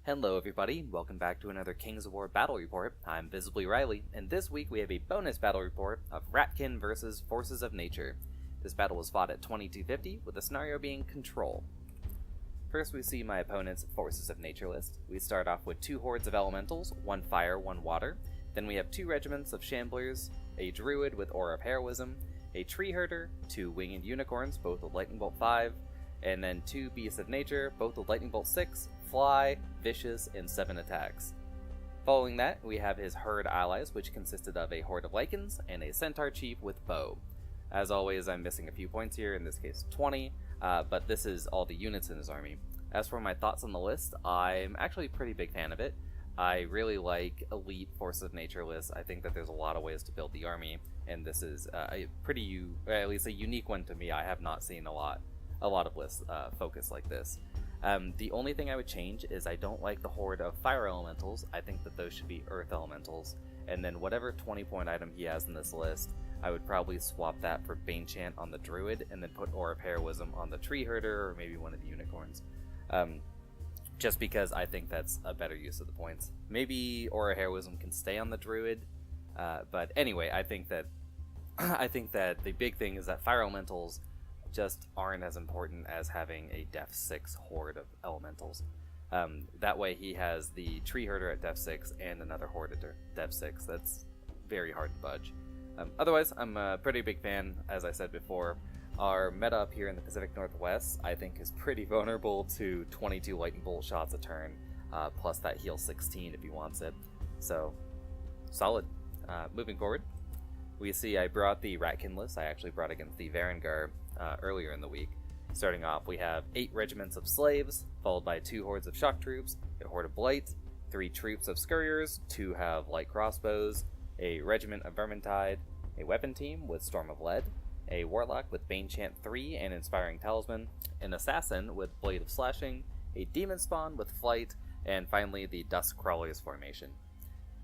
Hello everybody, welcome back to another Kings of War battle report. I'm Visibly Riley, and this week we have a bonus battle report of Ratkin versus Forces of Nature. This battle was fought at 2250, with the scenario being Control. First we see my opponent's Forces of Nature list. We start off with 2 hordes of elementals, 1 fire, 1 water. Then we have 2 regiments of shamblers, a druid with Aura of Heroism, a tree herder, 2 winged unicorns, both with Lightning Bolt 5, and then 2 beasts of nature, both with Lightning Bolt 6, fly, vicious, and 7 attacks. Following that, we have his herd allies, which consisted of a horde of lycans and a centaur chief with bow. As always, I'm missing a few points here, in this case 20, but this is all the units in his army. As for my thoughts on the list, I'm actually a pretty big fan of it. I really like elite Forces of Nature lists. I think that there's a lot of ways to build the army, and this is a pretty, at least a unique one to me. I have not seen a lot of lists focused like this. The only thing I would change is I don't like the horde of fire elementals. I think that those should be earth elementals. And then whatever 20-point item he has in this list, I would probably swap that for Bane Chant on the druid, and then put Aura of Heroism on the tree herder, or maybe one of the unicorns. Just because I think that's a better use of the points. Maybe Aura of Heroism can stay on the druid, but anyway, I think that the big thing is that fire elementals just aren't as important as having a Def 6 horde of elementals. That way he has the tree herder at Def 6 and another horde at Def 6. That's very hard to budge. Otherwise, I'm a pretty big fan, as I said before. Our meta up here in the Pacific Northwest, I think, is pretty vulnerable to 22 lightning bolt shots a turn, plus that heal 16 if he wants it. So, solid. Moving forward, we see I brought the Ratkin list. I actually brought against the Varangar earlier in the week. Starting off, we have 8 regiments of slaves, followed by 2 hordes of shock troops, a horde of blight, 3 troops of scurriers, 2 have light crossbows, a regiment of vermintide, a weapon team with Storm of Lead, a warlock with Bane Chant 3 and Inspiring Talisman, an assassin with Blade of Slashing, a demon spawn with flight, and finally the Dusk Crawlers formation.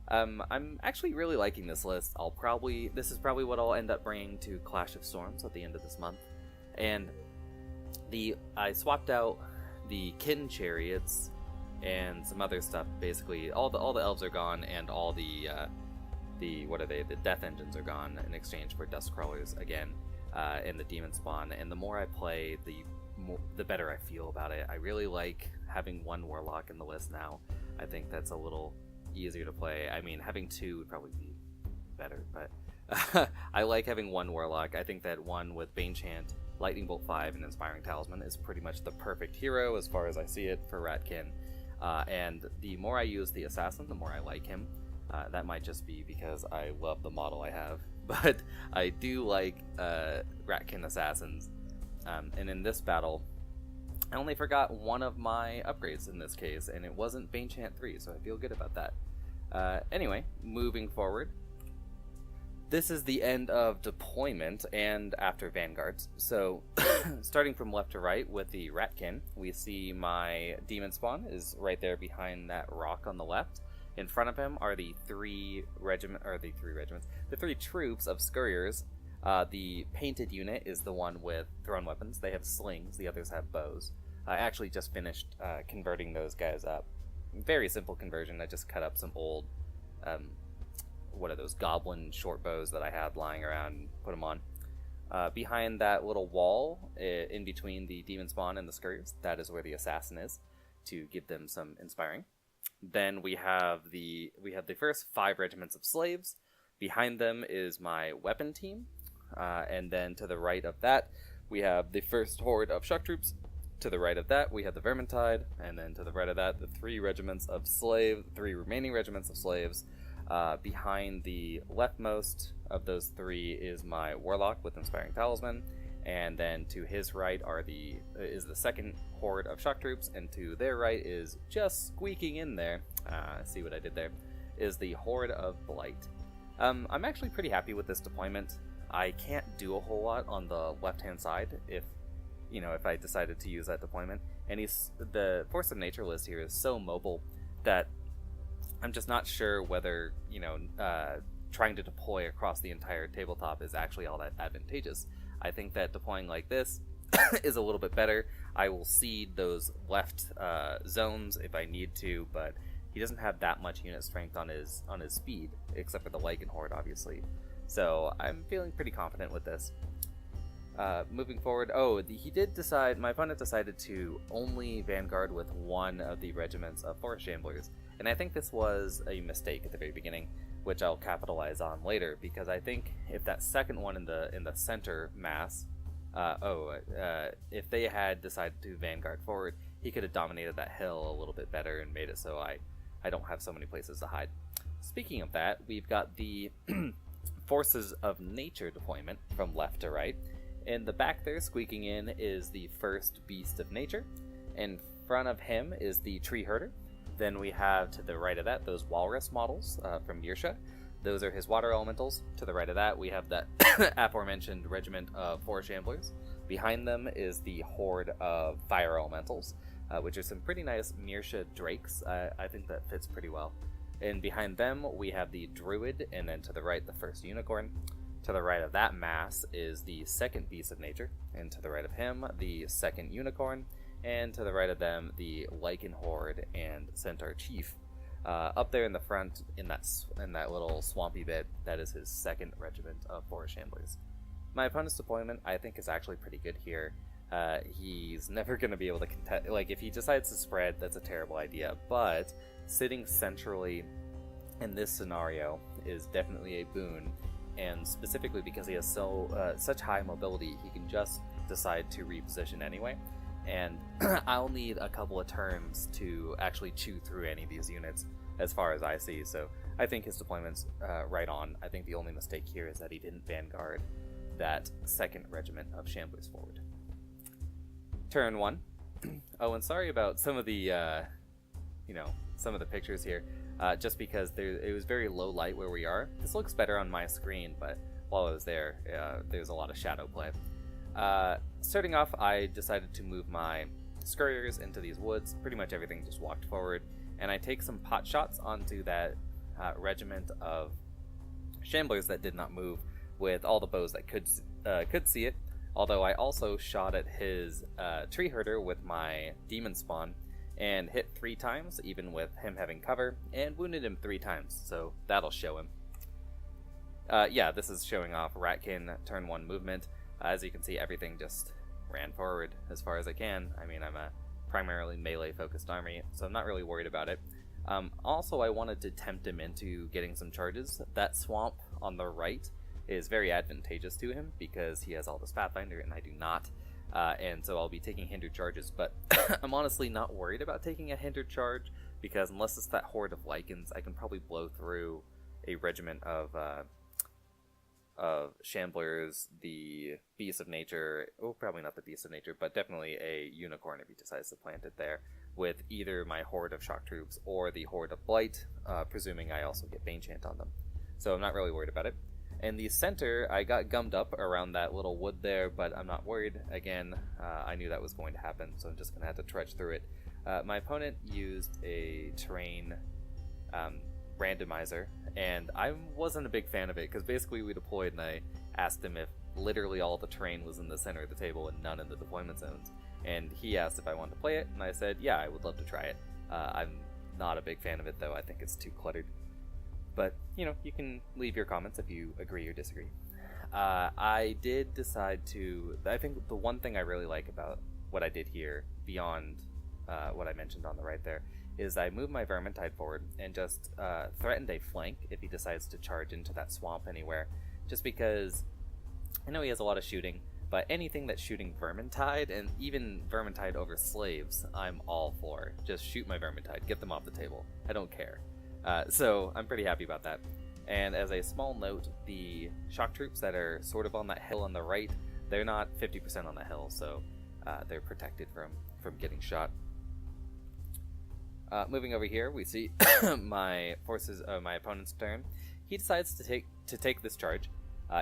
I'm actually really liking this list. This is probably what I'll end up bringing to Clash of Storms at the end of this month. And I swapped out the kin chariots and some other stuff. Basically, all the elves are gone, and all the death engines are gone in exchange for Dusk Crawlers again, and the demon spawn. And the more I play, the better I feel about it. I really like having 1 warlock in the list now. I think that's a little easier to play. I mean, having 2 would probably be better, but I like having 1 warlock. I think that 1 with Bane Chant, Lightning Bolt 5, and Inspiring Talisman is pretty much the perfect hero as far as I see it for Ratkin. And the more I use the assassin, the more I like him. That might just be because I love the model I have, but I do like Ratkin assassins. And in this battle, I only forgot one of my upgrades in this case, and it wasn't Bane Chant 3, so I feel good about that. Anyway, moving forward. This is the end of deployment and after vanguards. So, starting from left to right with the Ratkin, we see my demon spawn is right there behind that rock on the left. In front of him are the 3 troops of scurriers. The painted unit is the one with thrown weapons. They have slings, the others have bows. I actually just finished converting those guys up. Very simple conversion. I just cut up some old, goblin short bows that I had lying around and put them on. Behind that little wall, in between the demon spawn and the scurriers, that is where the assassin is, to give them some inspiring. Then we have the first 5 regiments of slaves. Behind them is my weapon team. And then to the right of that, we have the first horde of shock troops. To the right of that, we have the vermintide. And then to the right of that, the 3 remaining regiments of slaves. Behind the leftmost of those 3 is my warlock with Inspiring Talisman. And then to his right is the second horde of shock troops, and to their right is just squeaking in there. See what I did there? Is the horde of blight. I'm actually pretty happy with this deployment. I can't do a whole lot on the left-hand side if I decided to use that deployment. And the Force of Nature list here is so mobile that I'm just not sure whether trying to deploy across the entire tabletop is actually all that advantageous. I think that deploying like this is a little bit better. I will cede those left zones if I need to, but he doesn't have that much unit strength on his speed, except for the Lycan Horde, obviously. So I'm feeling pretty confident with this. Moving forward, he did decide, my opponent decided to only vanguard with one of the regiments of Forest Shamblers, and I think this was a mistake at the very beginning, which I'll capitalize on later, because I think if that second one in the center mass, if they had decided to vanguard forward, he could have dominated that hill a little bit better and made it so I don't have so many places to hide. Speaking of that, we've got the Forces of Nature deployment from left to right. In the back there, squeaking in, is the first Beast of Nature. In front of him is the Tree Herder. Then we have to the right of that those Walrus models from Mirsha. Those are his Water Elementals. To the right of that, we have that aforementioned regiment of Forest Shamblers. Behind them is the horde of Fire Elementals, which are some pretty nice Mirsha Drakes. I think that fits pretty well. And behind them, we have the Druid, and then to the right, the first Unicorn. To the right of that mass is the second Beast of Nature, and to the right of him, the second Unicorn, and to the right of them, the Lycan Horde and Centaur Chief. Up there in the front, in that little swampy bit, that is his second regiment of Forest Shamblers. My opponent's deployment, I think, is actually pretty good here. He's never going to be able to contest. Like, if he decides to spread, that's a terrible idea. But sitting centrally in this scenario is definitely a boon. And specifically because he has such high mobility, he can just decide to reposition anyway. And I'll need a couple of turns to actually chew through any of these units, as far as I see. So I think his deployment's right on. I think the only mistake here is that he didn't vanguard that second regiment of Shamblers forward. Turn 1. Oh, and sorry about some of the, some of the pictures here. Just because it was very low light where we are. This looks better on my screen, but while I was there, there's a lot of shadow play. Starting off, I decided to move my Scurriers into these woods. Pretty much everything just walked forward, and I take some pot shots onto that regiment of Shamblers that did not move with all the bows that could see it. Although I also shot at his Tree Herder with my Demon Spawn, and hit 3 times, even with him having cover, and wounded him 3 times, so that'll show him. This is showing off Ratkin turn 1 movement. As you can see, everything just ran forward as far as I can. I mean, I'm a primarily melee-focused army, so I'm not really worried about it. Also, I wanted to tempt him into getting some charges. That swamp on the right is very advantageous to him, because he has all this Pathfinder, and I do not. And so I'll be taking hindered charges, but I'm honestly not worried about taking a hindered charge, because unless it's that horde of Lycans, I can probably blow through a regiment of Shamblers, the Beast of Nature, probably not the Beast of Nature, but definitely a Unicorn if he decides to plant it there, with either my horde of Shock Troops or the horde of Blight, presuming I also get Banechant on them. So I'm not really worried about it. In the center, I got gummed up around that little wood there, but I'm not worried. Again, I knew that was going to happen, so I'm just going to have to trudge through it. My opponent used a terrain randomizer, and I wasn't a big fan of it, because basically we deployed and I asked him if literally all the terrain was in the center of the table and none in the deployment zones. And he asked if I wanted to play it, and I said, yeah, I would love to try it. I'm not a big fan of it, though. I think it's too cluttered. But, you can leave your comments if you agree or disagree. I did decide to... I think the one thing I really like about what I did here, beyond what I mentioned on the right there, is I moved my Vermintide forward and just threatened a flank if he decides to charge into that swamp anywhere. Just because I know he has a lot of shooting, but anything that's shooting Vermintide, and even Vermintide over slaves, I'm all for. Just shoot my Vermintide, get them off the table. I don't care. So I'm pretty happy about that. And as a small note, the shock troops that are sort of on that hill on the right, they're not 50% on the hill, so they're protected from getting shot. Moving over here, we see my opponent's turn. He decides to take this charge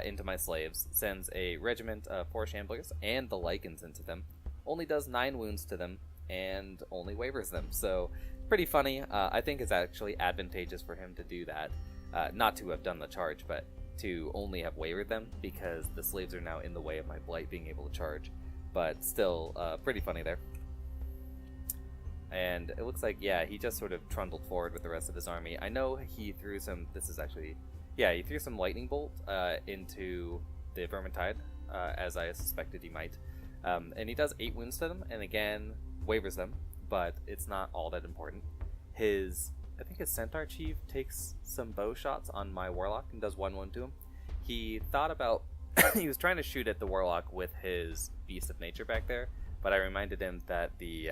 into my slaves, sends a regiment of 4 Shamblers and the Lycans into them, only does 9 wounds to them, and only wavers them. So pretty funny. I think it's actually advantageous for him to do that. Not to have done the charge, but to only have wavered them, because the slaves are now in the way of my Blight being able to charge. but still pretty funny there. And it looks like, yeah, he just sort of trundled forward with the rest of his army. I know he threw some, this is actually, yeah, he threw some lightning bolt into the Vermintide, as I suspected he might. And he does 8 wounds to them, and again, wavers them, but it's not all that important. I think his Centaur Chief takes some bow shots on my Warlock and does 1 wound to him. He thought about, he was trying to shoot at the Warlock with his Beast of Nature back there, but I reminded him that the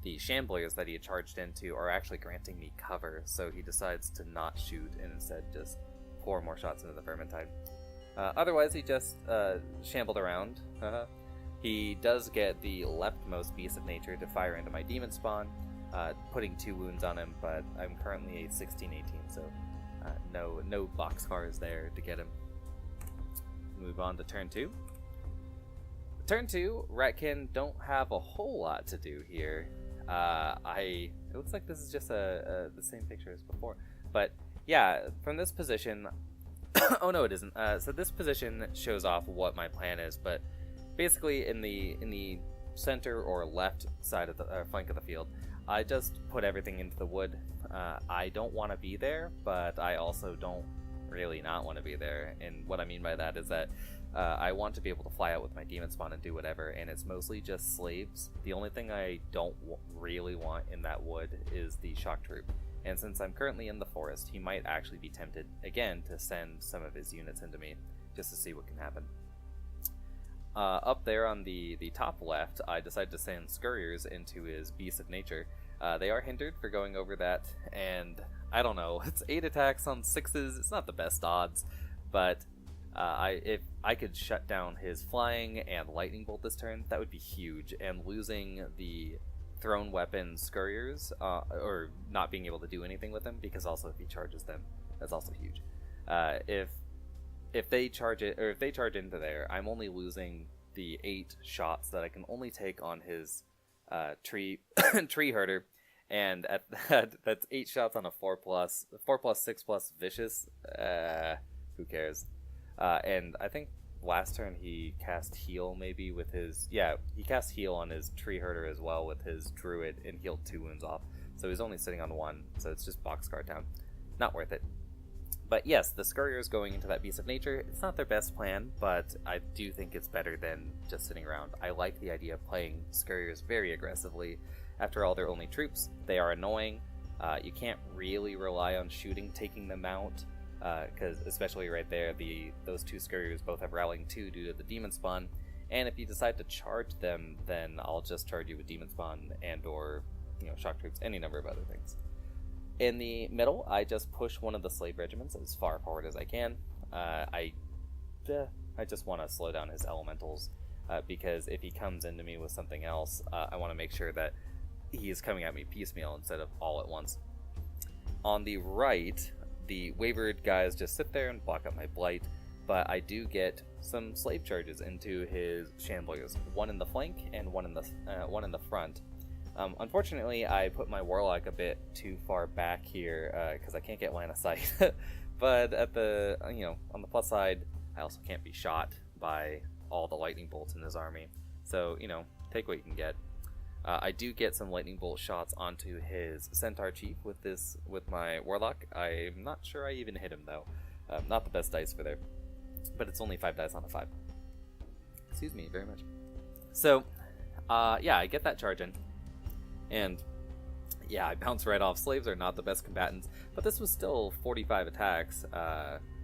Shamblers that he had charged into are actually granting me cover, so he decides to not shoot and instead just pour more shots into the Vermintide. Otherwise, he just shambled around. He does get the leftmost Beast of Nature to fire into my Demon Spawn, putting 2 wounds on him, but I'm currently a 16-18, so no boxcars there to get him. Move on to turn 2. Turn 2, Ratkin don't have a whole lot to do here. It looks like this is just the same picture as before, but yeah, from this position, oh no, it isn't. So this position shows off what my plan is, but basically in the center or left side of the flank of the field, I just put everything into the wood. I don't want to be there, but I also don't really not want to be there. And what I mean by that is that I want to be able to fly out with my Demon Spawn and do whatever, and it's mostly just slaves. The only thing I don't really want in that wood is the Shock Troop. And since I'm currently in the forest, he might actually be tempted, again, to send some of his units into me, just to see what can happen. Up there on the top left, I decided to send Scurriers into his Beast of Nature. They are hindered for going over that, and I don't know, it's 8 attacks on 6s, it's not the best odds, but if I could shut down his flying and lightning bolt this turn, that would be huge, and losing the thrown weapon Scurriers, or not being able to do anything with them, because also if he charges them, that's also huge. If they charge it, or if they charge into there, I'm only losing the 8 shots that I can only take on his tree herder, and at that's 8 shots on a 4+, 6+ vicious. Who cares? And I think last turn he cast heal maybe with his, he cast heal on his tree herder as well with his druid and healed 2 wounds off. So he's only sitting on 1, so it's just boxcar town. Not worth it. But yes, the Scurriers going into that Beast of Nature, it's not their best plan, but I do think it's better than just sitting around. I like the idea of playing Scurriers very aggressively. After all, they're only troops. They are annoying. You can't really rely on shooting, taking them out, because especially right there, those 2 Scurriers both have Rallying 2 due to the Demon Spawn, and if you decide to charge them, then I'll just charge you with Demon Spawn and or Shock Troops, any number of other things. In the middle, I just push one of the slave regiments as far forward as I can. I just want to slow down his elementals, because if he comes into me with something else, I want to make sure that he is coming at me piecemeal instead of all at once. On the right, the wavered guys just sit there and block up my blight, but I do get some slave charges into his Shamblers, one in the flank and one in the front. Unfortunately, I put my Warlock a bit too far back here because I can't get line of sight. But at the on the plus side, I also can't be shot by all the lightning bolts in his army. So take what you can get. I do get some lightning bolt shots onto his Centaur Chief with my Warlock. I'm not sure I even hit him though. Not the best dice for there, but it's only 5 dice on a 5. Excuse me very much. So I get that charge in. And yeah, I bounce right off. Slaves are not the best combatants, but this was still 45 attacks,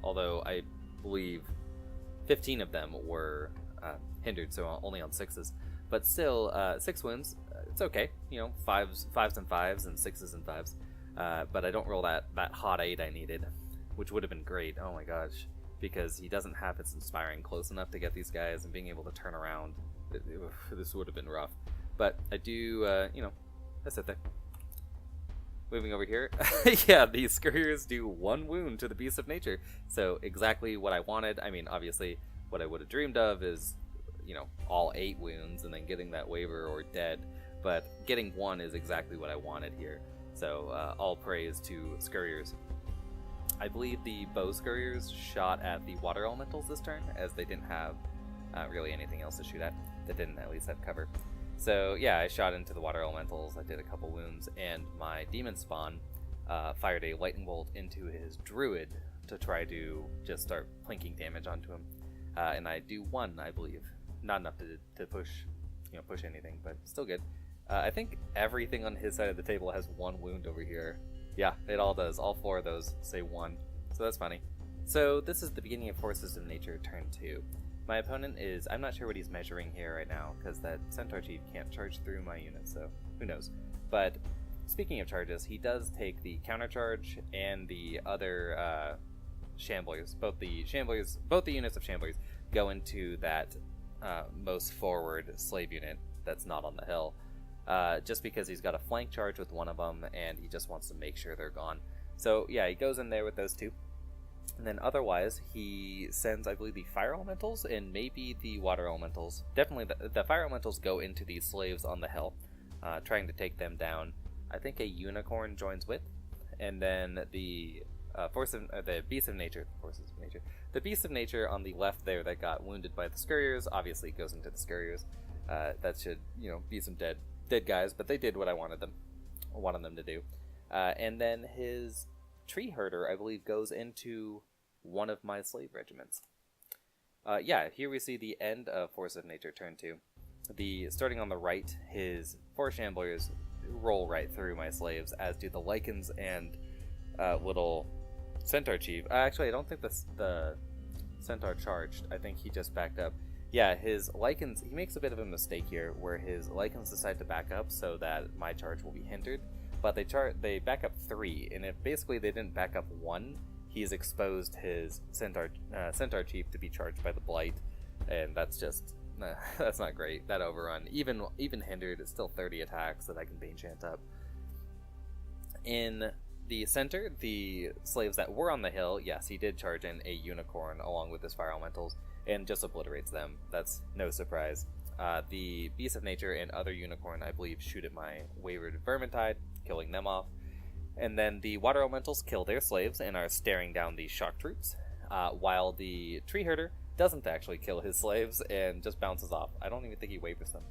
although I believe 15 of them were hindered, so only on 6s. But still, 6 wins, it's okay. 5s and 5s and 6s and 5s. But I don't roll that hot 8 I needed, which would have been great. Oh my gosh, because he doesn't have his inspiring close enough to get these guys, and being able to turn around, this would have been rough. But I do, I sit there. Moving over here, yeah, these Scurriers do 1 wound to the Beast of Nature, so exactly what I wanted. I mean, obviously, what I would have dreamed of is, all 8 wounds and then getting that waver or dead, but getting 1 is exactly what I wanted here. So, all praise to Scurriers. I believe the bow Scurriers shot at the water elementals this turn, as they didn't have really anything else to shoot at that didn't at least have cover. So yeah, I shot into the water elementals, I did a couple wounds, and my demon spawn fired a lightning bolt into his druid to try to just start plinking damage onto him. And I do 1, I believe. Not enough to push anything, but still good. I think everything on his side of the table has 1 wound over here. Yeah, it all does. All 4 of those say 1. So that's funny. So this is the beginning of Forces of Nature turn 2. My opponent is, I'm not sure what he's measuring here right now, because that Centaur Chief can't charge through my unit, so who knows. But speaking of charges, he does take the counter charge and the other Shamblers. Both the units of Shamblers go into that most forward slave unit that's not on the hill. Just because he's got a flank charge with one of them, and he just wants to make sure they're gone. So yeah, he goes in there with those 2. And then otherwise, he sends, I believe, the fire elementals and maybe the water elementals. Definitely the fire elementals go into these slaves on the hill, trying to take them down. I think a unicorn joins with, and then the the beast of nature, the beast of nature on the left there that got wounded by the scurriers obviously goes into the scurriers. That should be some dead guys, but they did what I wanted them to do. And then his tree herder, I believe, goes into one of my slave regiments. Yeah, here we see the end of Force of Nature turn 2. Starting on the right, his 4 shamblers roll right through my slaves, as do the lichens and little centaur chief. Actually, I don't think the centaur charged. I think he just backed up. Yeah, his lichens, he makes a bit of a mistake here, where his lichens decide to back up so that my charge will be hindered. But they back up 3, and if basically they didn't back up 1, he's exposed his centaur chief to be charged by the blight, and that's just that's not great. That overrun, even hindered, it's still 30 attacks that I can Bane Chant up. In the center, the slaves that were on the hill, yes, he did charge in a unicorn along with his fire elementals and just obliterates them. That's no surprise. The Beast of Nature and other unicorn, I believe, shoot at my wayward Vermintide, killing them off. And then the water elementals kill their slaves and are staring down the shock troops, while the tree herder doesn't actually kill his slaves and just bounces off. I don't even think he wavers them.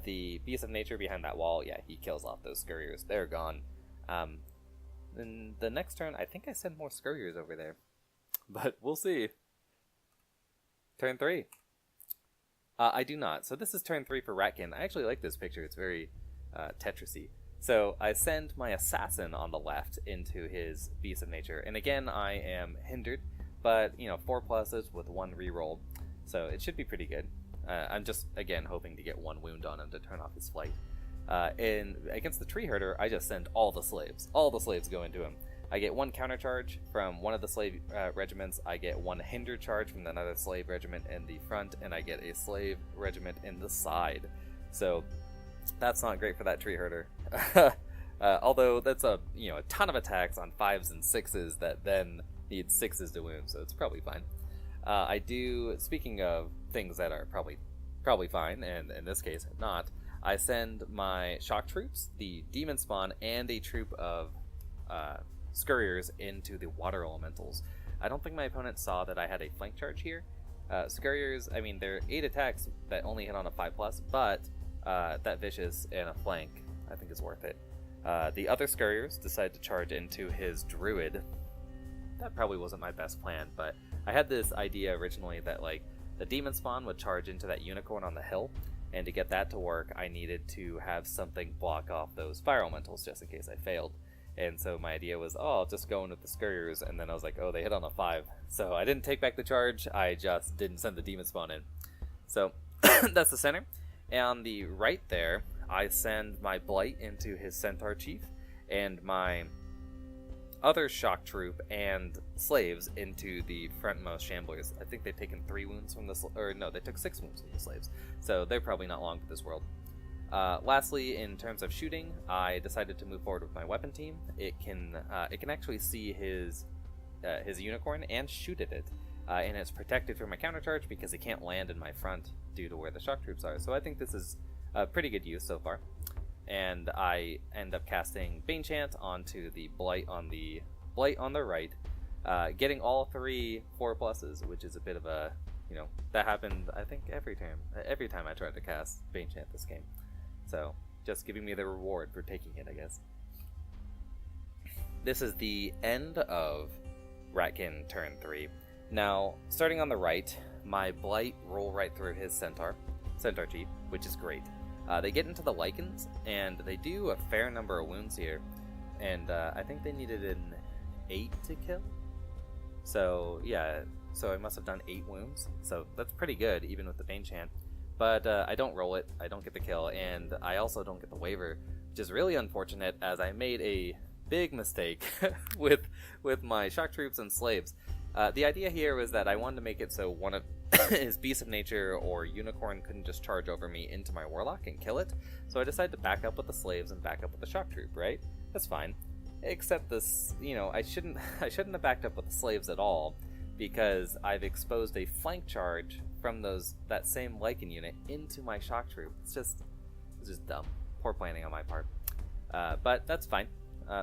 The Beast of Nature behind that wall, yeah, he kills off those scurriers. They're gone. Then the next turn, I think I send more scurriers over there, but we'll see. Turn 3. I do not. So this is turn 3 for Ratkin. I actually like this picture. It's very Tetris-y. So I send my assassin on the left into his Beast of Nature. And again, I am hindered, but 4 pluses with 1 reroll. So it should be pretty good. I'm just, again, hoping to get 1 wound on him to turn off his flight. And against the tree herder, I just send all the slaves. All the slaves go into him. I get 1 counter charge from one of the slave regiments. I get 1 hinder charge from another slave regiment in the front, and I get a slave regiment in the side. So that's not great for that tree herder. Although that's a ton of attacks on 5s and 6s that then need 6s to wound, so it's probably fine. I do, speaking of things that are probably fine, and in this case not, I send my shock troops, the demon spawn, and a troop of scurriers into the water elementals. I don't think my opponent saw that I had a flank charge here. Scurriers, I mean, they're 8 attacks that only hit on a 5+, but that vicious and a flank, I think, is worth it. The other scurriers decide to charge into his druid. That probably wasn't my best plan, but I had this idea originally that, like, the demon spawn would charge into that unicorn on the hill, and to get that to work, I needed to have something block off those fire elementals just in case I failed. And so my idea was, I'll just go in with the scurriers, and then I was like, they hit on a 5. So I didn't take back the charge, I just didn't send the demon spawn in. So that's the center. And on the right there, I send my blight into his centaur chief, and my other shock troop and slaves into the frontmost shamblers. I think they've taken 3 wounds from they took 6 wounds from the slaves. So they're probably not long for this world. Lastly, in terms of shooting, I decided to move forward with my weapon team. It can actually see his unicorn and shoot at it, and it's protected from my countercharge because it can't land in my front due to where the shock troops are. So I think this is a pretty good use so far. And I end up casting Bane Chant onto the blight on the right, getting all 3 4+, which is a bit of a you know, that happened, I think, every time I tried to cast Banechant this game. So, just giving me the reward for taking it, I guess. This is the end of Ratkin turn 3. Now, starting on the right, my Blight roll right through his Centaur Chief, which is great. They get into the Lycans, and they do a fair number of wounds here, and I think they needed an 8 to kill. So, yeah, so I must have done 8 wounds, so that's pretty good, even with the Banechant. But I don't roll it, I don't get the kill, and I also don't get the waiver, which is really unfortunate, as I made a big mistake with my shock troops and slaves. The idea here was that I wanted to make it so one of his Beasts of Nature or Unicorn couldn't just charge over me into my Warlock and kill it, so I decided to back up with the slaves and back up with the shock troop, right? That's fine. Except this, you know, I shouldn't have backed up with the slaves at all, because I've exposed a flank charge from that same Lycan unit into my shock troop. It's just dumb. Poor planning on my part. But that's fine.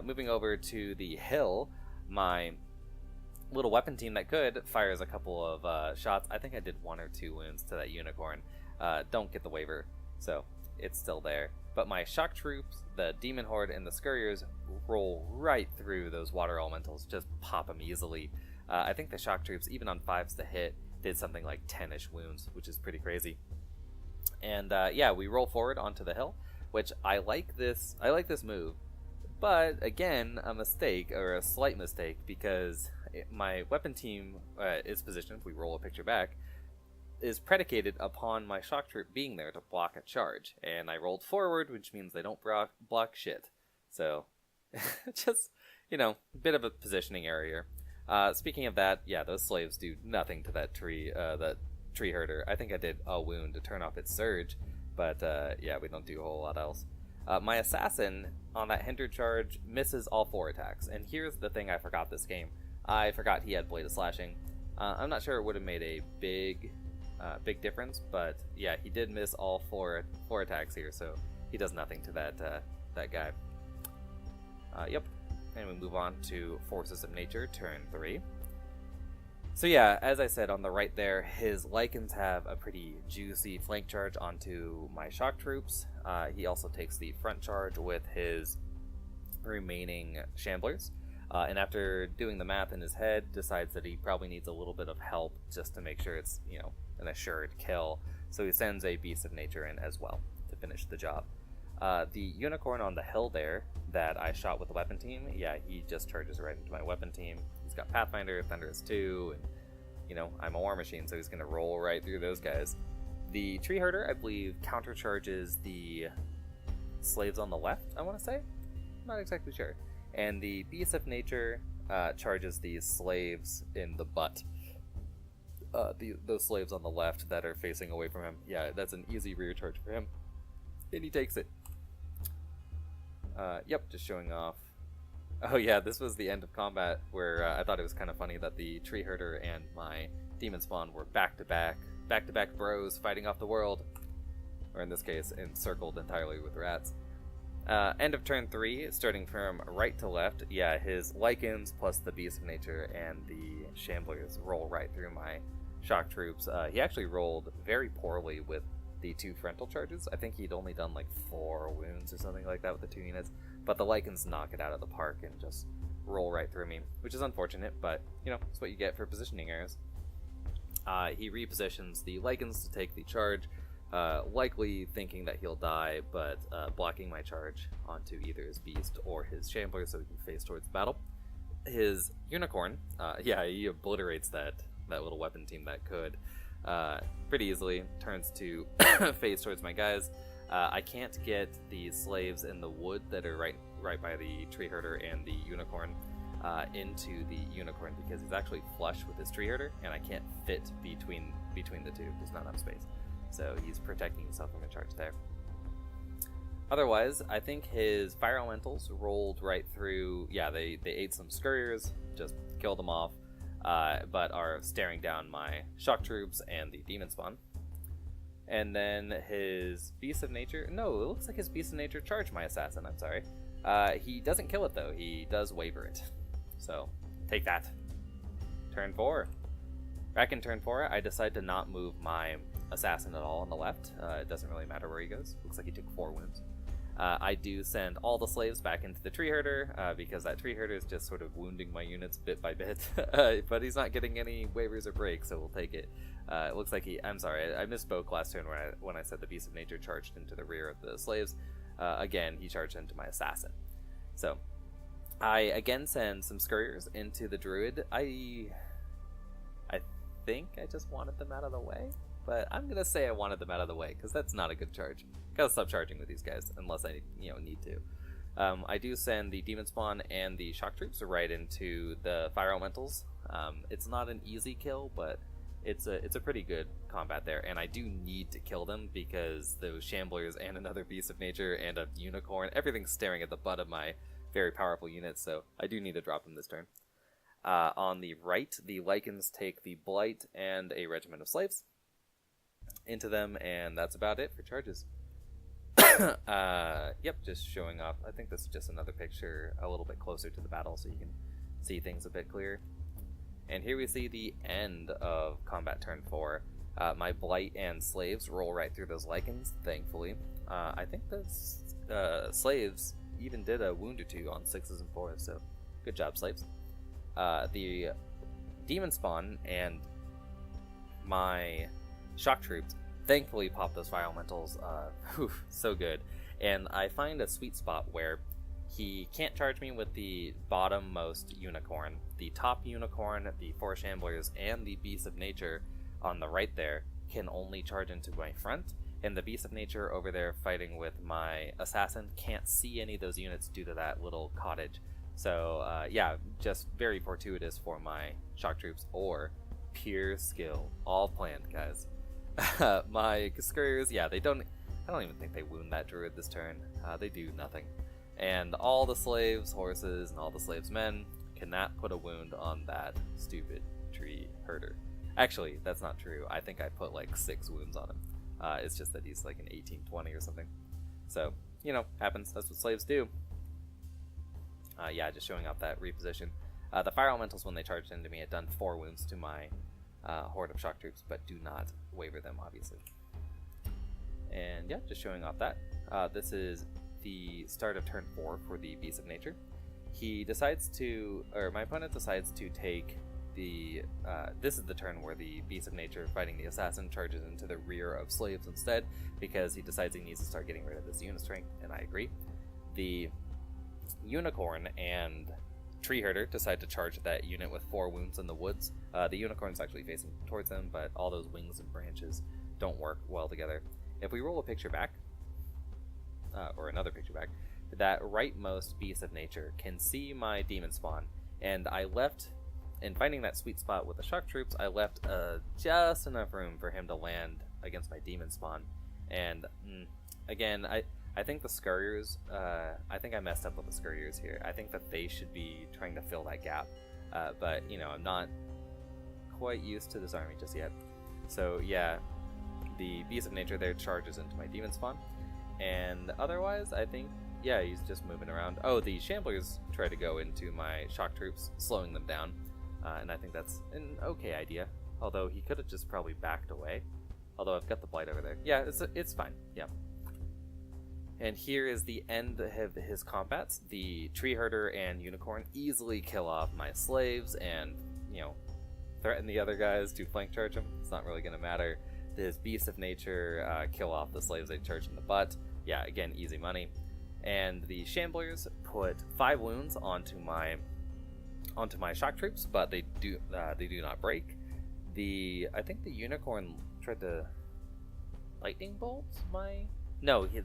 Moving over to the hill, my little weapon team that could fires a couple of shots. I think I did 1 or 2 wounds to that Unicorn. Don't get the waiver, so it's still there. But my shock troops, the Demon Horde, and the Scurriers roll right through those water elementals, just pop them easily. I think the shock troops, even on 5s to hit, did something like 10-ish wounds, which is pretty crazy. And yeah, we roll forward onto the hill, which I like this move. But again, a mistake, or a slight mistake, because my weapon team is positioned, if we roll a picture back, is predicated upon my shock troop being there to block a charge. And I rolled forward, which means they don't block shit. So, just, you know, a bit of a positioning error here. Speaking of that, yeah, those slaves do nothing to that tree herder. I think I did a wound to turn off its surge, but yeah, we don't do a whole lot else. My assassin on that hindered charge misses all 4 attacks, and here's the thing I forgot this game. I forgot he had Blade of Slashing. I'm not sure it would have made a big difference, but yeah, he did miss all four attacks here, so he does nothing to that guy. Yep, and we move on to Forces of Nature, turn 3. So yeah, as I said on the right there, his Lycans have a pretty juicy flank charge onto my shock troops. He also takes the front charge with his remaining Shamblers. And after doing the math in his head, decides that he probably needs a little bit of help just to make sure it's, you know, an assured kill. So he sends a Beast of Nature in as well to finish the job. The Unicorn on the hill there that I shot with the weapon team, yeah, he just charges right into my weapon team. He's got Pathfinder, Thunderous 2, and, you know, I'm a War Machine, so he's going to roll right through those guys. The Tree Herder, I believe, countercharges the slaves on the left, I want to say? I'm not exactly sure. And the Beast of Nature charges these slaves in the butt. Those slaves on the left that are facing away from him. Yeah, that's an easy rear charge for him. And he takes it. Yep, just showing off. Oh yeah, this was the end of combat where I thought it was kind of funny that the Tree Herder and my Demon Spawn were back-to-back bros fighting off the world. Or in this case, encircled entirely with rats. End of turn 3, starting from right to left, yeah, his Lycans plus the Beast of Nature and the Shamblers roll right through my shock troops. He actually rolled very poorly with the 2 frontal charges. I think he'd only done like 4 wounds or something like that with the 2 units, but the Lycans knock it out of the park and just roll right through me, which is unfortunate, but, you know, it's what you get for positioning errors. He repositions the Lycans to take the charge, likely thinking that he'll die, but blocking my charge onto either his Beast or his Shambler so he can face towards the battle. His Unicorn, yeah, he obliterates that little weapon team that could pretty easily, turns to face towards my guys. I can't get the slaves in the wood that are right by the Tree Herder and the Unicorn into the Unicorn because he's actually flush with his Tree Herder, and I can't fit between the two. There's not enough space. So he's protecting himself from a charge there. Otherwise, I think his Fire Elementals rolled right through. Yeah, they ate some Scurriers, just killed them off, but are staring down my Shock Troops and the Demon Spawn. And then his Beast of Nature. No, it looks like his Beast of Nature charged my Assassin. I'm sorry. He doesn't kill it though. He does waver it. So take that. Turn 4. Ratkin turn 4, I decide to not move my assassin at all on the left. It doesn't really matter where he goes. Looks like he took 4 wounds. I do send all the slaves back into the tree herder, because that tree herder is just sort of wounding my units bit by bit. But he's not getting any waivers or breaks, so we'll take it. It looks like I'm sorry, I misspoke last turn when I said the Beast of Nature charged into the rear of the slaves. Again, he charged into my assassin. So, I again send some scurriers into the druid. I think I just wanted them out of the way, but I'm gonna say I wanted them out of the way because that's not a good charge. Gotta stop charging with these guys unless I need to. I do send the demon spawn and the shock troops right into the fire elementals. It's not an easy kill, but it's a pretty good combat there, and I do need to kill them because those shamblers and another beast of nature and a unicorn, everything's staring at the butt of my very powerful units, so I do need to drop them this turn. On the right, the Lycans take the Blight and a regiment of slaves into them, and that's about it for charges. Yep, just showing off. I think this is just another picture a little bit closer to the battle so you can see things a bit clearer. And here we see the end of combat turn 4. My Blight and slaves roll right through those Lycans, thankfully. I think those slaves even did a wound or 2 on 6s and 4s, so good job, slaves. The demon spawn and my shock troops thankfully pop those fire elementals. So good. And I find a sweet spot where he can't charge me with the bottommost unicorn. The top unicorn, the 4 shamblers, and the beast of nature on the right there can only charge into my front, and the beast of nature over there fighting with my assassin can't see any of those units due to that little cottage. So, yeah, just very fortuitous for my shock troops, or pure skill. All planned, guys. My scurriers, yeah, I don't even think they wound that druid this turn. They do nothing. And all the slaves' horses and all the slaves' men cannot put a wound on that stupid tree herder. Actually, that's not true. I think I put like 6 wounds on him. It's just that he's like an 1820 or something. So, happens. That's what slaves do. Yeah, just showing off that reposition. The fire elementals, when they charged into me, had done 4 wounds to my horde of shock troops, but do not waver them, obviously. And yeah, just showing off that. This is the start of turn 4 for the Beast of Nature. My opponent decides to take the, this is the turn where the Beast of Nature fighting the assassin charges into the rear of slaves instead, because he decides he needs to start getting rid of this unit strength, and I agree. The unicorn and tree herder decide to charge that unit with 4 wounds in the woods. The unicorn's actually facing towards them, but all those wings and branches don't work well together. If we roll a picture back, or another picture back, that rightmost beast of nature can see my demon spawn, and I left, in finding that sweet spot with the shock troops, I left just enough room for him to land against my demon spawn. And again, I think the scurriers, I think I messed up with the scurriers here. I think that they should be trying to fill that gap, but I'm not quite used to this army just yet. So yeah, the Beast of Nature there charges into my demon spawn, and otherwise I think, yeah, he's just moving around. Oh, the shamblers try to go into my shock troops, slowing them down, and I think that's an okay idea, although he could have just probably backed away, although I've got the blight over there. Yeah, it's fine, yeah. And here is the end of his combats. The tree herder and unicorn easily kill off my slaves and, threaten the other guys to flank charge him. It's not really going to matter. His beast of nature kill off the slaves they charge in the butt. Yeah, again, easy money. And the shamblers put 5 wounds onto my shock troops, but they do not break. I think the unicorn tried to lightning bolt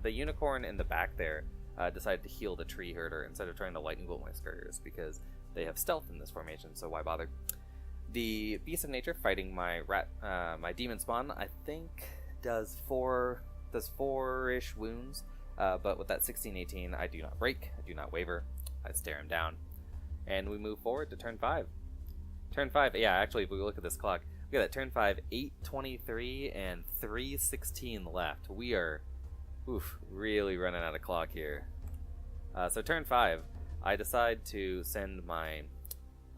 the unicorn in the back there decided to heal the tree herder instead of trying to lightning bolt my scurriers, because they have stealth in this formation, so why bother? The Beast of Nature fighting my my demon spawn, I think does 4-ish wounds, but with that 16-18, I do not break, I do not waver, I stare him down, and we move forward to turn 5. Turn 5, yeah, actually, if we look at this clock, look at that, turn 5, 8:23 and 3:16 left. We are really running out of clock here. So turn 5, I decide to send my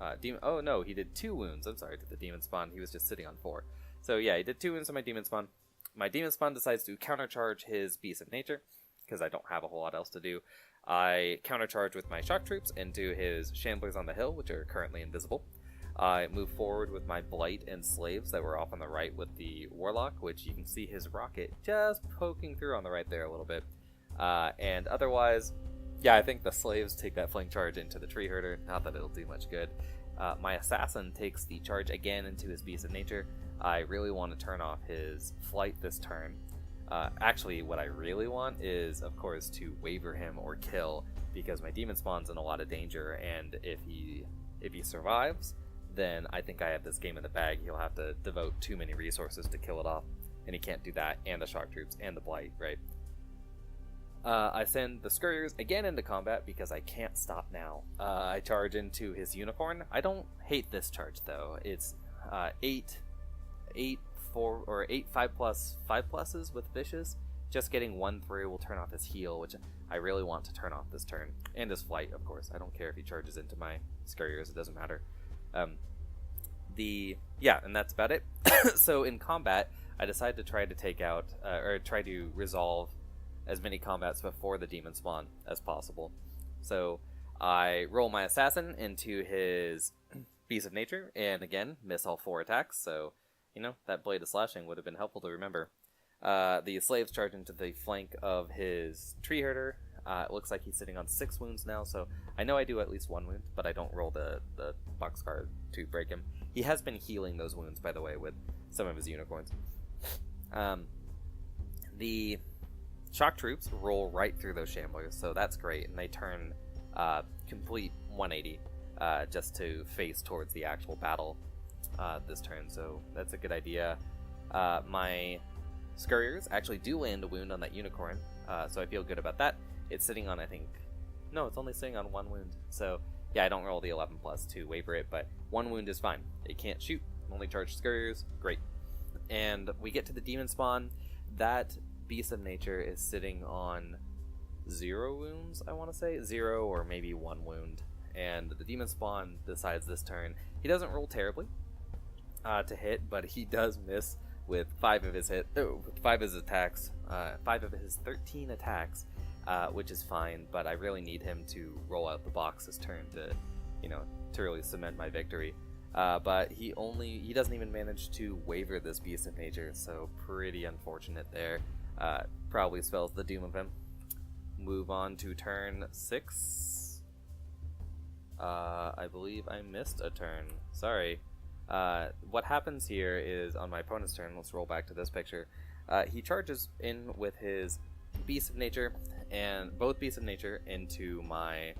Oh no, he did 2 wounds. I'm sorry, to the demon spawn. He was just sitting on 4. So yeah, he did 2 wounds to my demon spawn. My demon spawn decides to countercharge his Beast of Nature, because I don't have a whole lot else to do. I countercharge with my shock troops into his shamblers on the hill, which are currently invisible. I move forward with my blight and slaves that were off on the right with the warlock, which you can see his rocket just poking through on the right there a little bit. And otherwise, yeah, I think the slaves take that flank charge into the tree herder. Not that it'll do much good. My assassin takes the charge again into his Beast of Nature. I really want to turn off his flight this turn. Actually, what I really want is, of course, to waver him or kill, because my demon spawn's in a lot of danger, and if he survives, then I think I have this game in the bag. He'll have to devote too many resources to kill it off, and he can't do that, and the shock troops, and the blight, right? I send the Scurriers again into combat because I can't stop now. I charge into his unicorn. I don't hate this charge though. It's 8 5+5 with vicious. Just getting 1 through will turn off his heal, which I really want to turn off this turn, and his flight, of course. I don't care if he charges into my Scurriers; it doesn't matter. And that's about it. So in combat, I decide to try to take out or try to resolve as many combats before the demon spawn as possible. So I roll my assassin into his Beast of Nature, and again, miss all 4 attacks, so, you know, that blade of slashing would have been helpful to remember. The slaves charge into the flank of his tree herder. It looks like he's sitting on 6 wounds now, so I know I do at least 1 wound, but I don't roll the boxcar to break him. He has been healing those wounds, by the way, with some of his unicorns. The shock troops roll right through those shamblers, so that's great, and they turn complete 180 just to face towards the actual battle this turn, so that's a good idea. My Scurriers actually do land a wound on that unicorn, so I feel good about that. It's sitting on, it's only sitting on 1 wound, so yeah, I don't roll the 11+ to waver it, but 1 wound is fine. It can't shoot, only charge Scurriers, great. And we get to the demon spawn. That Beast of Nature is sitting on 0 wounds, I want to say. 0 or maybe 1 wound. And the demon spawn decides this turn. He doesn't roll terribly to hit, but he does miss with 5 of his 5 of his attacks, 5 of his 13 attacks, which is fine, but I really need him to roll out the box this turn to really cement my victory. But he doesn't even manage to waver this Beast of Nature, so pretty unfortunate there. Probably spells the doom of him. Move on to turn 6. I believe I missed a turn. Sorry. What happens here is, on my opponent's turn, let's roll back to this picture, he charges in with his Beast of Nature, and both Beasts of Nature into my...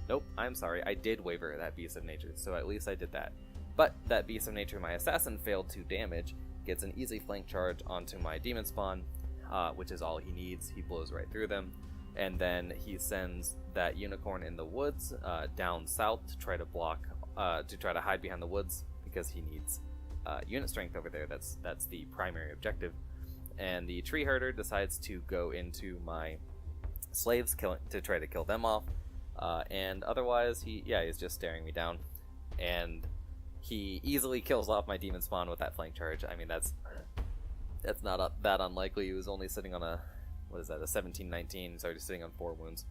Nope, I'm sorry, I did waver that Beast of Nature, so at least I did that. But that Beast of Nature my assassin failed to damage, gets an easy flank charge onto my demon spawn, which is all he needs. He blows right through them, and then he sends that unicorn in the woods down south to try to block, to try to hide behind the woods, because he needs unit strength over there. That's the primary objective. And the tree herder decides to go into my slaves to try to kill them off, and otherwise he's just staring me down, and he easily kills off my demon spawn with that flank charge. I mean, that's not that unlikely. He was only sitting on a 17-19, so he's sitting on 4 wounds.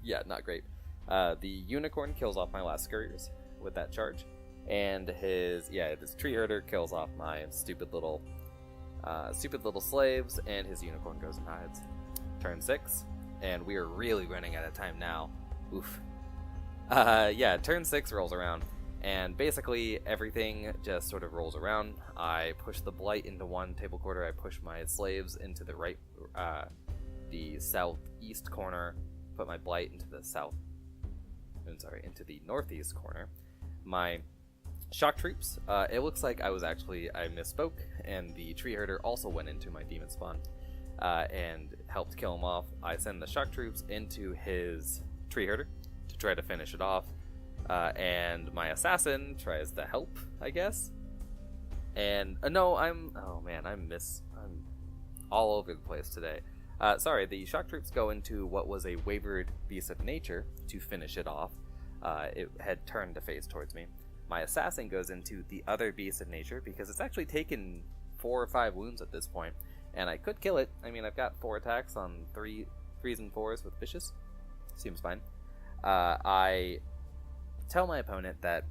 Yeah, not great. The unicorn kills off my last Scurriers with that charge, and this tree herder kills off my stupid little slaves, and his unicorn goes and hides. Turn 6, and we are really running out of time now. Oof. Turn 6 rolls around, and basically everything just sort of rolls around. I push the blight into one table quarter. I push my slaves into the the southeast corner. Put my blight into the into the northeast corner. My shock troops, it looks like I misspoke, and the tree herder also went into my demon spawn and helped kill him off. I send the shock troops into his tree herder to try to finish it off, and my assassin tries to help, I guess. And I'm all over the place today. Sorry, the shock troops go into what was a wavered Beast of Nature to finish it off. It had turned to face towards me. My assassin goes into the other beast of nature because it's actually taken 4 or 5 wounds at this point, and I could kill it. I mean, I've got 4 attacks on 3s and 4s with vicious. Seems fine. I tell my opponent that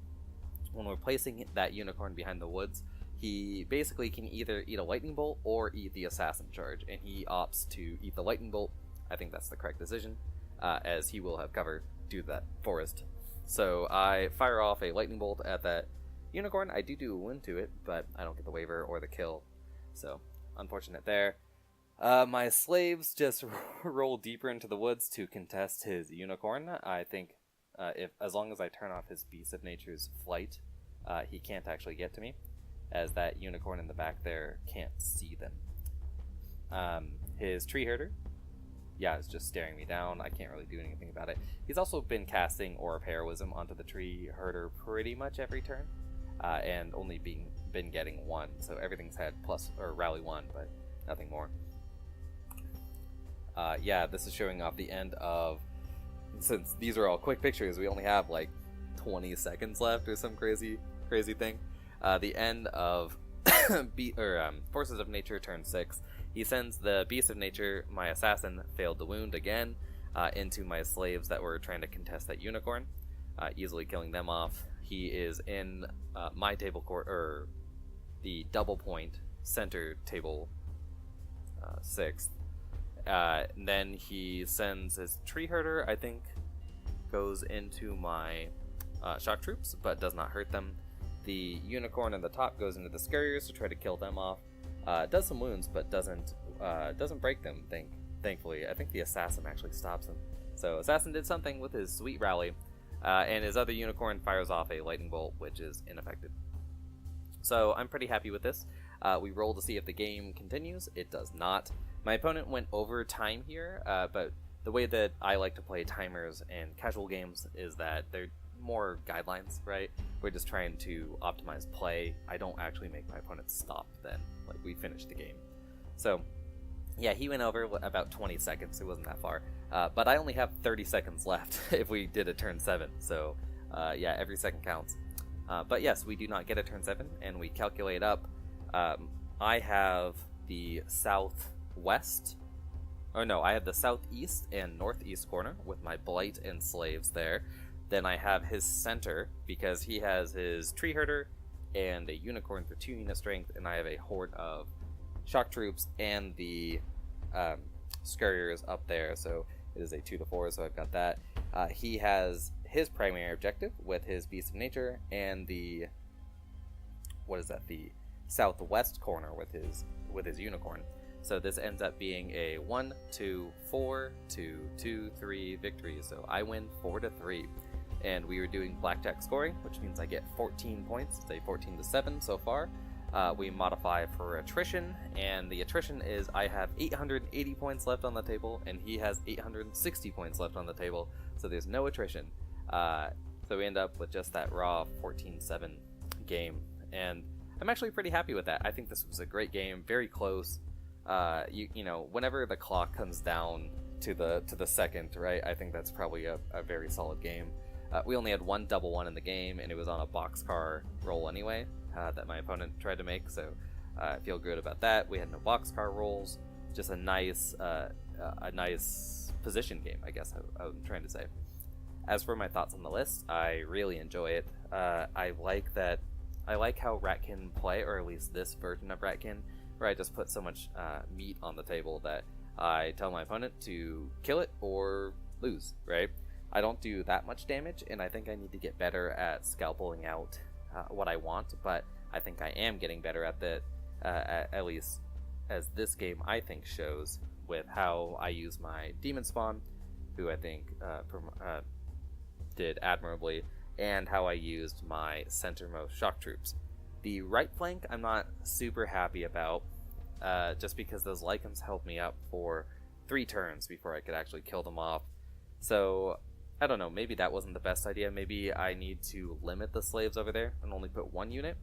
when we're placing that unicorn behind the woods, he basically can either eat a lightning bolt or eat the assassin charge, and he opts to eat the lightning bolt. I think that's the correct decision, as he will have cover due to that forest. So I fire off a lightning bolt at that unicorn. I do a wound to it, but I don't get the waiver or the kill, so unfortunate there. My slaves just roll deeper into the woods to contest his unicorn. I think if as long as I turn off his Beast of Nature's flight, he can't actually get to me, as that unicorn in the back there can't see them. His tree herder, is just staring me down. I can't really do anything about it. He's also been casting Aura of Heroism onto the tree herder pretty much every turn, and only been getting 1, so everything's had plus or rally 1, but nothing more. This is showing off the end of, since these are all quick pictures, we only have like 20 seconds left or some crazy thing. The end of Forces of Nature turn 6. He sends the Beast of Nature, my assassin, failed the wound again, into my slaves that were trying to contest that unicorn, easily killing them off. He is in my table court, or the double point center table 6th. Then he sends his tree herder, I think, goes into my shock troops, but does not hurt them. The unicorn in the top goes into the scurriers to try to kill them off. Does some wounds, but doesn't break them, thankfully. I think the assassin actually stops him. So assassin did something with his sweet rally, and his other unicorn fires off a lightning bolt, which is ineffective. So I'm pretty happy with this. We roll to see if the game continues. It does not. My opponent went over time here, but the way that I like to play timers and casual games is that they're more guidelines, right? We're just trying to optimize play. I don't actually make my opponent stop then. Like, we finish the game. So, he went over about 20 seconds. It wasn't that far. But I only have 30 seconds left if we did a turn 7. So, every second counts. But yes, we do not get a turn 7, and we calculate up. I have the southwest, I have the southeast and northeast corner with my blight and slaves there. Then I have his center, because he has his tree herder and a unicorn for 2 unit strength, and I have a horde of shock troops and the scurriers up there, so it is a 2-4, so I've got that. He has his primary objective with his Beast of Nature and the southwest corner with his unicorn. So this ends up being a 1, 2, 4, 2, 2, 3 victory. So I win 4-3. And we were doing blackjack scoring, which means I get 14 points. It's a 14-7 so far. We modify for attrition, and the attrition is I have 880 points left on the table, and he has 860 points left on the table. So there's no attrition. So we end up with just that raw 14-7 game. And I'm actually pretty happy with that. I think this was a great game, very close. Whenever the clock comes down to the second, right, I think that's probably a very solid game. We only had 1 double 1 in the game, and it was on a boxcar roll anyway that my opponent tried to make, so I feel good about that. We had no boxcar rolls, just a nice position game, I guess I'm trying to say. As for my thoughts on the list, I really enjoy it. I like how Ratkin play, or at least this version of Ratkin, where I just put so much meat on the table that I tell my opponent to kill it or lose, right? I don't do that much damage, and I think I need to get better at scalpeling out what I want, but I think I am getting better at that, at least as this game, I think, shows, with how I use my Demon Spawn, who I think did admirably, and how I used my centermost shock troops. The right flank I'm not super happy about, just because those Lycans held me up for 3 turns before I could actually kill them off. So I don't know, maybe that wasn't the best idea. Maybe I need to limit the slaves over there and only put 1 unit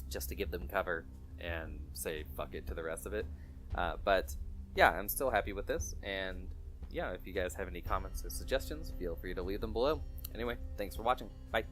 just to give them cover and say fuck it to the rest of it. But yeah, I'm still happy with this, and yeah, if you guys have any comments or suggestions, feel free to leave them below. Anyway, thanks for watching. Bye.